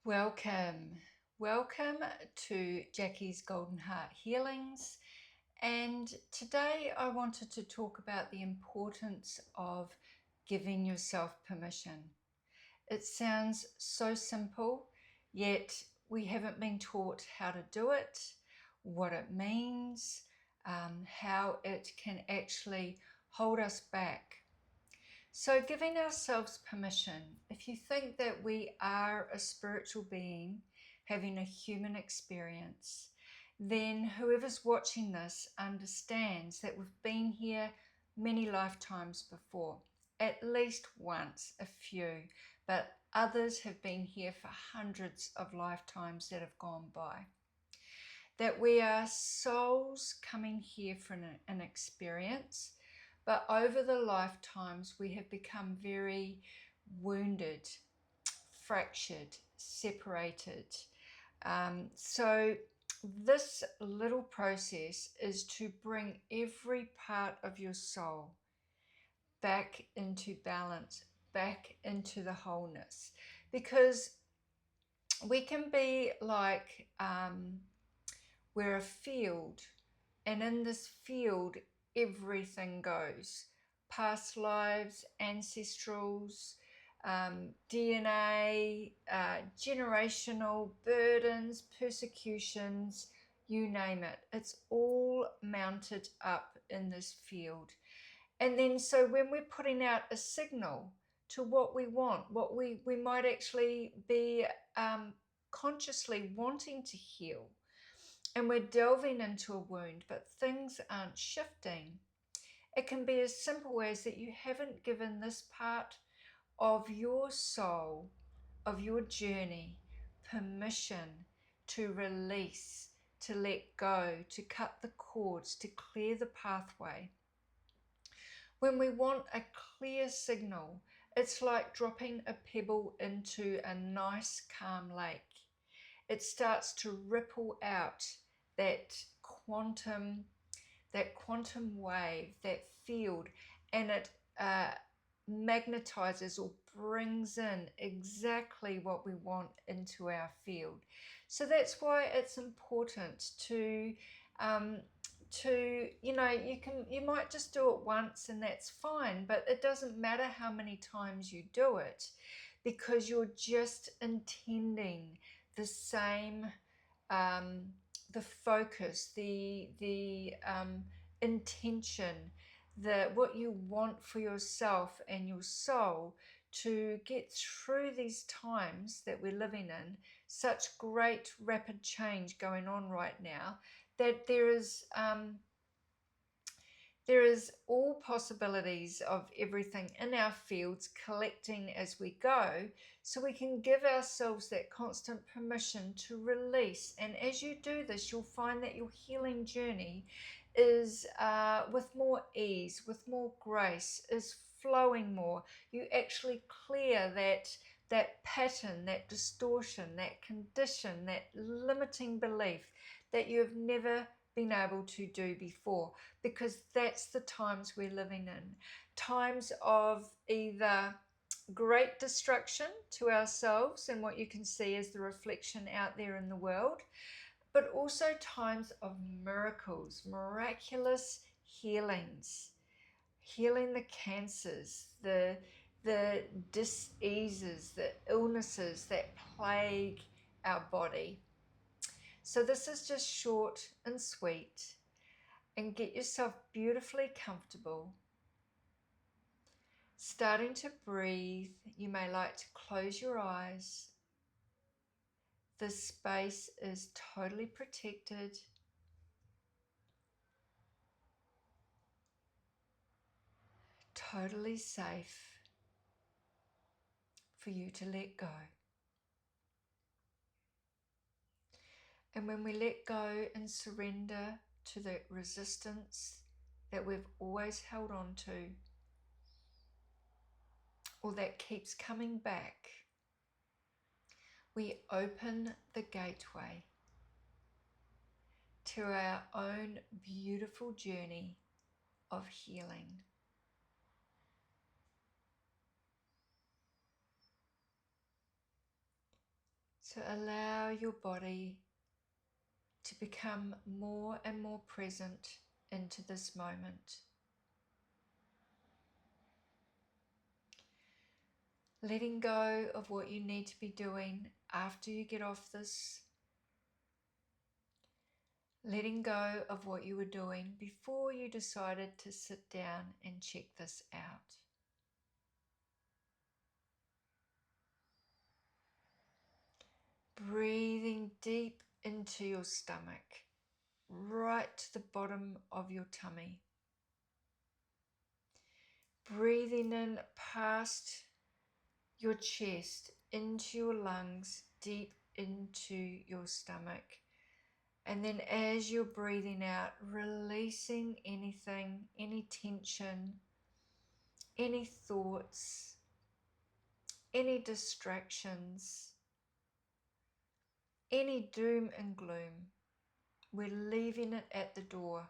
Welcome. Welcome to Jackie's Golden Heart Healings. And today I wanted to talk about the importance of giving yourself permission. It sounds so simple, yet we haven't been taught how to do it, what it means, how it can actually hold us back. So giving ourselves permission, if you think that we are a spiritual being having a human experience, then whoever's watching this understands that we've been here many lifetimes before, at least once, a few, but others have been here for hundreds of lifetimes that have gone by. That we are souls coming here for an experience, but over the lifetimes we have become very wounded, fractured, separated. So this little process is to bring every part of your soul back into balance, back into the wholeness, because we can be like we're a field, and in this field everything goes: past lives, ancestrals, DNA, generational burdens, persecutions, you name it. It's all mounted up in this field. And then so when we're putting out a signal to what we want, what we might actually be consciously wanting to heal, and we're delving into a wound, but things aren't shifting, it can be as simple as that you haven't given this part of your soul, of your journey, permission to release, to let go, to cut the cords, to clear the pathway. When we want a clear signal, it's like dropping a pebble into a nice calm lake. It starts to ripple out that quantum wave, that field, and it magnetizes or brings in exactly what we want into our field. So that's why it's important to you might just do it once and that's fine, but it doesn't matter how many times you do it, because you're just intending the same, the focus, the intention, what you want for yourself and your soul to get through these times that we're living in, such great rapid change going on right now, that there is all possibilities of everything in our fields collecting as we go, so we can give ourselves that constant permission to release. And as you do this, you'll find that your healing journey is with more ease, with more grace, is flowing more. You actually clear that pattern, that distortion, that condition, that limiting belief that you have never been able to do before, because that's the times we're living in. Times of either great destruction to ourselves and what you can see as the reflection out there in the world, but also times of miracles, miraculous healings, healing the cancers, the diseases, the illnesses that plague our body. So this is just short and sweet, and get yourself beautifully comfortable. Starting to breathe, you may like to close your eyes. This space is totally protected. Totally safe for you to let go. And when we let go and surrender to the resistance that we've always held on to, or that keeps coming back, we open the gateway to our own beautiful journey of healing. So So allow your body to become more and more present into this moment. Letting go of what you need to be doing after you get off this. Letting go of what you were doing before you decided to sit down and check this out. Breathing deep into your stomach, right to the bottom of your tummy. Breathing in past your chest, into your lungs, deep into your stomach. And then as you're breathing out, releasing anything, any tension, any thoughts, any distractions, any doom and gloom. We're leaving it at the door.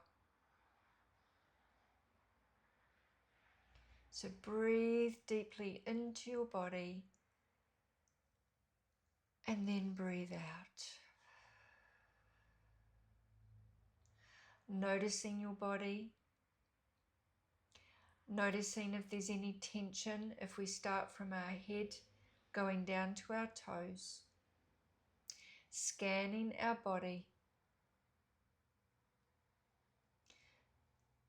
So breathe deeply into your body and then breathe out. Noticing your body. Noticing if there's any tension, if we start from our head going down to our toes. Scanning our body.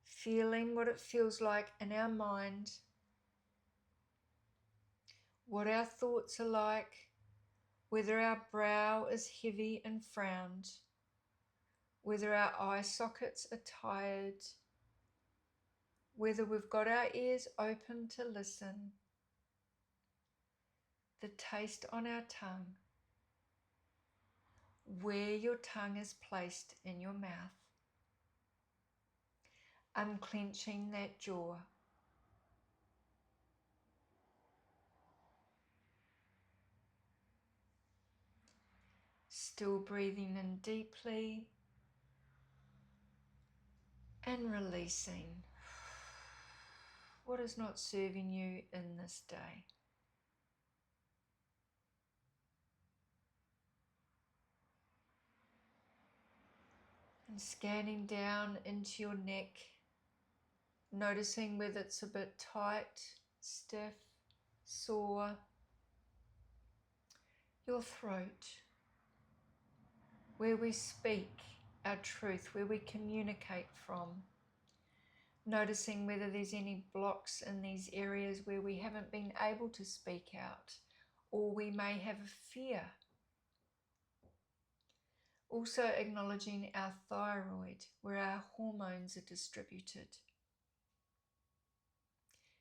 Feeling what it feels like in our mind. What our thoughts are like. Whether our brow is heavy and frowned. Whether our eye sockets are tired. Whether we've got our ears open to listen. The taste on our tongue. Where your tongue is placed in your mouth. Unclenching that jaw. Still breathing in deeply and releasing what is not serving you in this day. And scanning down into your neck, noticing whether it's a bit tight, stiff, sore. Your throat, where we speak our truth, where we communicate from. Noticing whether there's any blocks in these areas where we haven't been able to speak out, or we may have a fear. Also acknowledging our thyroid, where our hormones are distributed.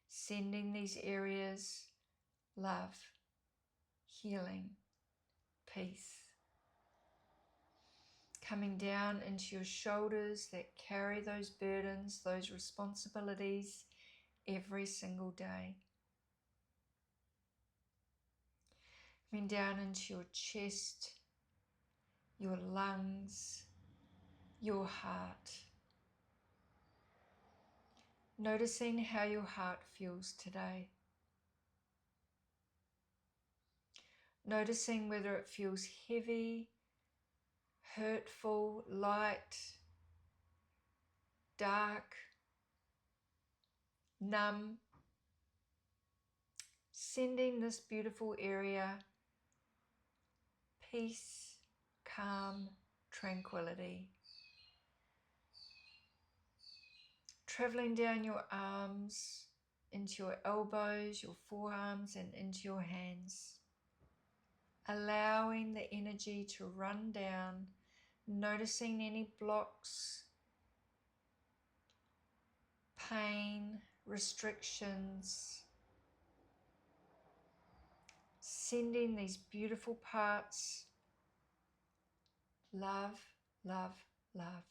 Sending these areas love, healing, peace. Coming down into your shoulders that carry those burdens, those responsibilities every single day. Coming down into your chest, your lungs, your heart. Noticing how your heart feels today. Noticing whether it feels heavy, hurtful, light, dark, numb. Sending this beautiful area peace, calm, tranquility. Traveling down your arms, into your elbows, your forearms, and into your hands. Allowing the energy to run down, noticing any blocks, pain, restrictions. Sending these beautiful parts, love, love, love.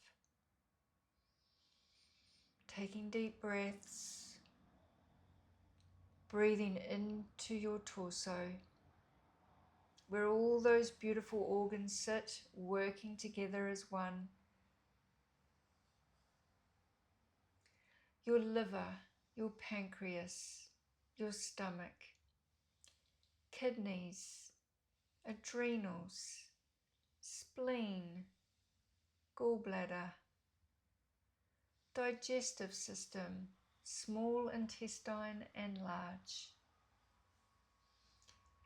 Taking deep breaths, breathing into your torso, where all those beautiful organs sit, working together as one. Your liver, your pancreas, your stomach, kidneys, adrenals, spleen, gallbladder, digestive system, small intestine and large.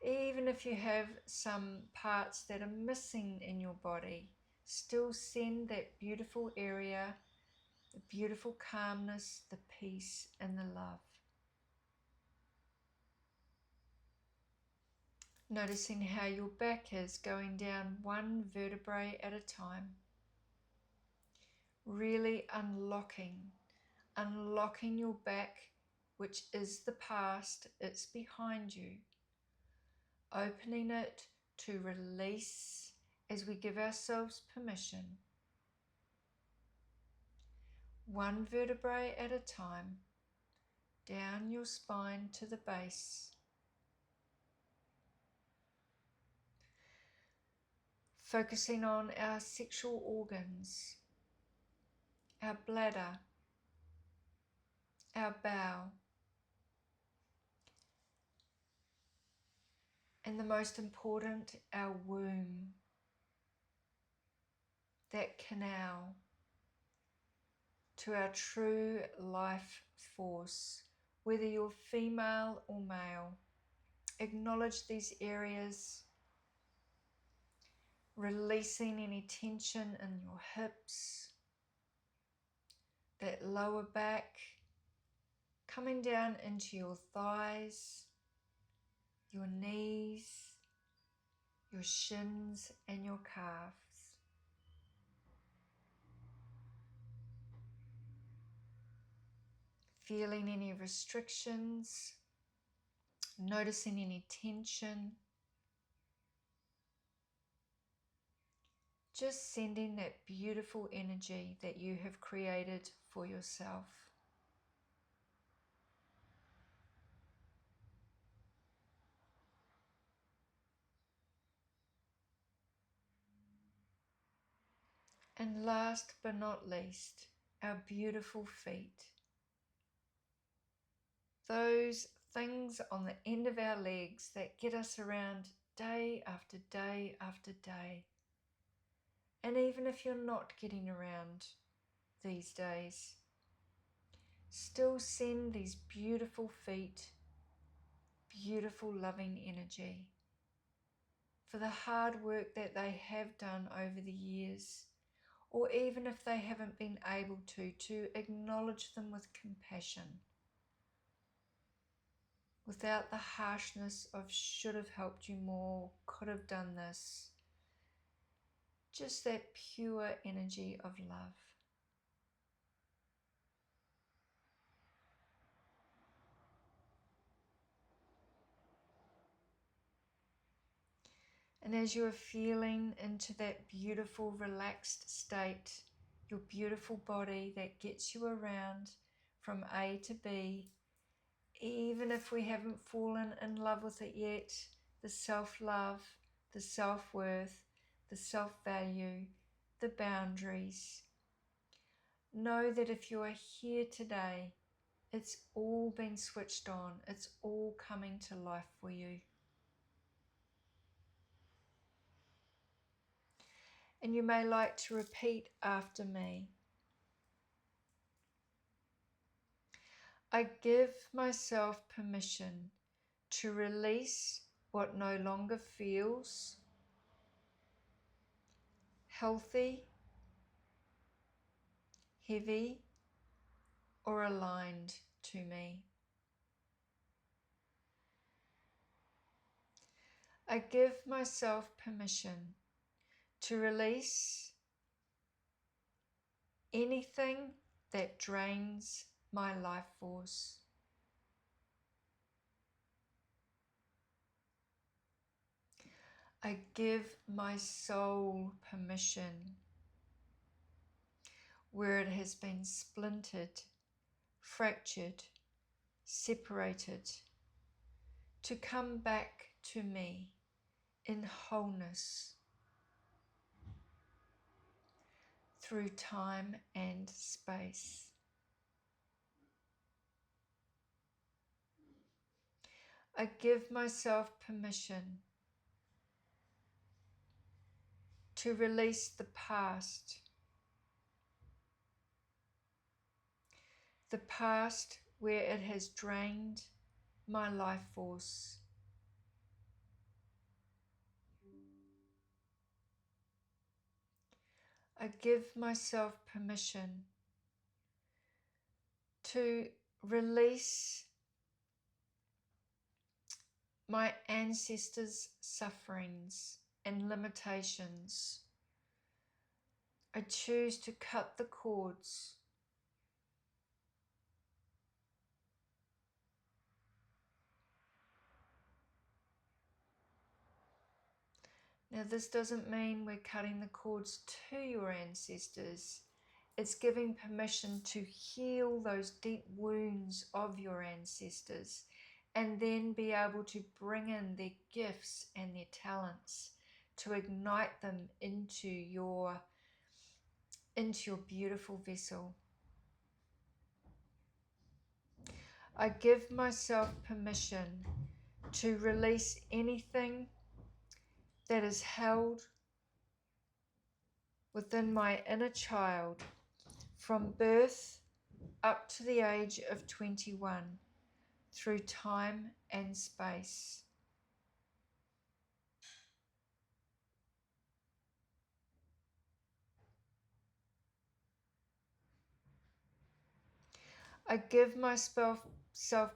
Even if you have some parts that are missing in your body, still send that beautiful area, the beautiful calmness, the peace and the love. Noticing how your back is going down one vertebrae at a time. Really unlocking your back, which is the past, it's behind you. Opening it to release as we give ourselves permission. One vertebrae at a time, down your spine to the base. Focusing on our sexual organs, our bladder, our bowel, and the most important, our womb, that canal to our true life force, whether you're female or male. Acknowledge these areas, releasing any tension in your hips, that lower back, coming down into your thighs, your knees, your shins and your calves. Feeling any restrictions, noticing any tension. Just sending that beautiful energy that you have created for yourself. And last but not least, our beautiful feet. Those things on the end of our legs that get us around day after day after day. And even if you're not getting around these days, still send these beautiful feet, beautiful loving energy for the hard work that they have done over the years, or even if they haven't been able to acknowledge them with compassion, without the harshness of should have helped you more, could have done this. Just that pure energy of love. And as you are feeling into that beautiful relaxed state, your beautiful body that gets you around from A to B, even if we haven't fallen in love with it yet, the self-love, the self-worth, the self-value, the boundaries. Know that if you are here today, it's all been switched on. It's all coming to life for you. And you may like to repeat after me. I give myself permission to release what no longer feels healthy, heavy, or aligned to me. I give myself permission to release anything that drains my life force. I give my soul permission where it has been splintered, fractured, separated, to come back to me in wholeness through time and space. I give myself permission to release the past where it has drained my life force. I give myself permission to release my ancestors' sufferings and limitations. I choose to cut the cords. Now, this doesn't mean we're cutting the cords to your ancestors. It's giving permission to heal those deep wounds of your ancestors and then be able to bring in their gifts and their talents to ignite them into your beautiful vessel. I give myself permission to release anything that is held within my inner child from birth up to the age of 21 through time and space. I give myself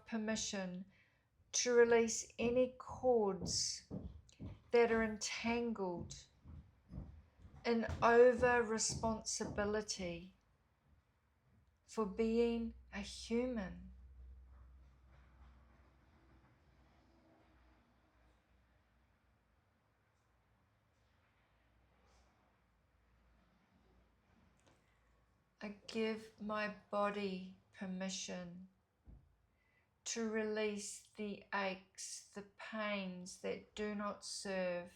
permission to release any cords that are entangled in over responsibility for being a human. I give my body permission to release the aches, the pains that do not serve,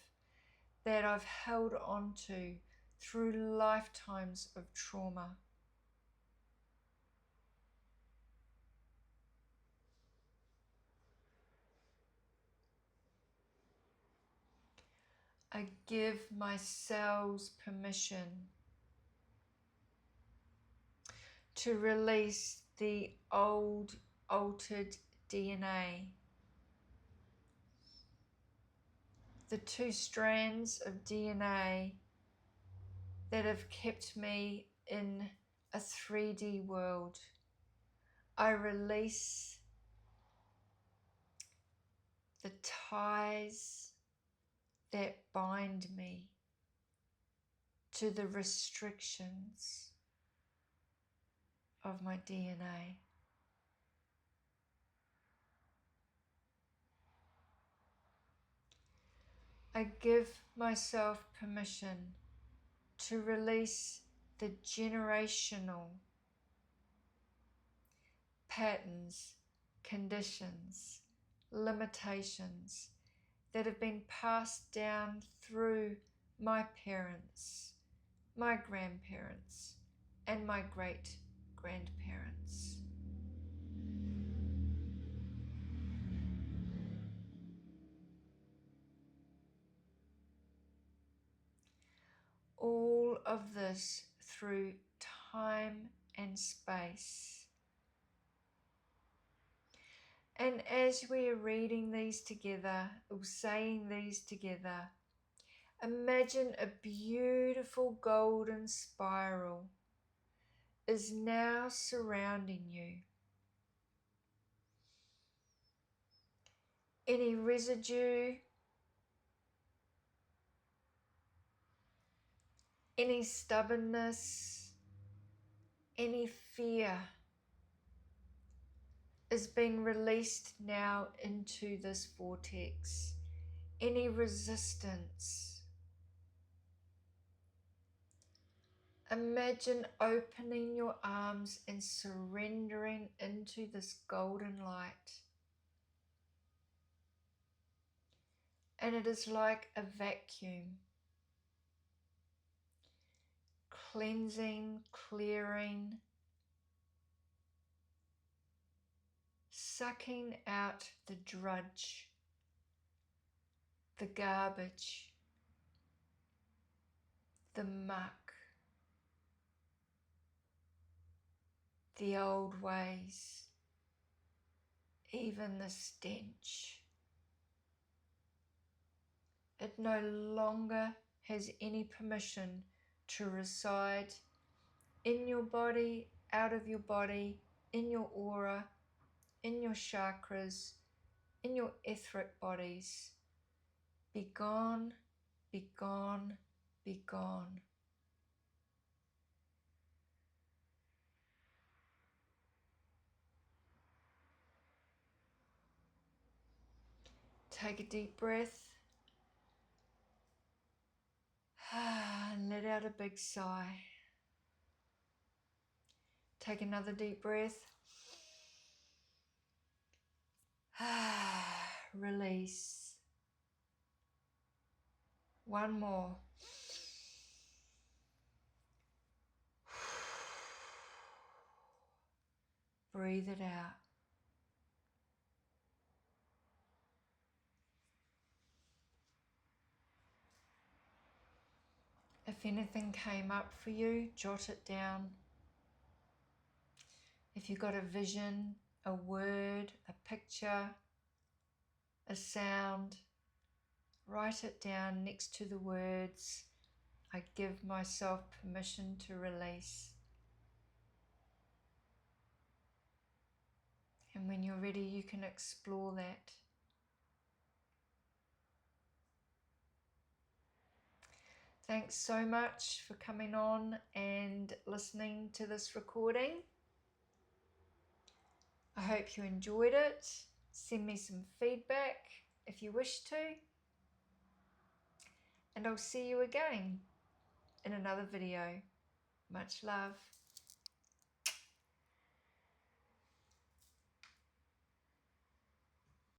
that I've held on to through lifetimes of trauma. I give my cells permission to release the old, altered DNA. The two strands of DNA that have kept me in a 3D world. I release the ties that bind me to the restrictions of my DNA. I give myself permission to release the generational patterns, conditions, limitations that have been passed down through my parents, my grandparents, and my great-grandparents. All of this through time and space. And as we are reading these together, or saying these together, imagine a beautiful golden spiral is now surrounding you. Any residue, any stubbornness, any fear is being released now into this vortex. Any resistance. Imagine opening your arms and surrendering into this golden light. And it is like a vacuum, cleansing, clearing, sucking out the drudge, the garbage, the muck, the old ways, even the stench. It no longer has any permission to reside in your body, out of your body, in your aura, in your chakras, in your etheric bodies. Be gone, be gone, be gone. Take a deep breath and let out a big sigh. Take another deep breath. Release. One more. Breathe it out. If anything came up for you, jot it down. If you got a vision, a word, a picture, a sound, write it down next to the words, I give myself permission to release. And when you're ready, you can explore that. Thanks so much for coming on and listening to this recording. I hope you enjoyed it. Send me some feedback if you wish to. And I'll see you again in another video. Much love.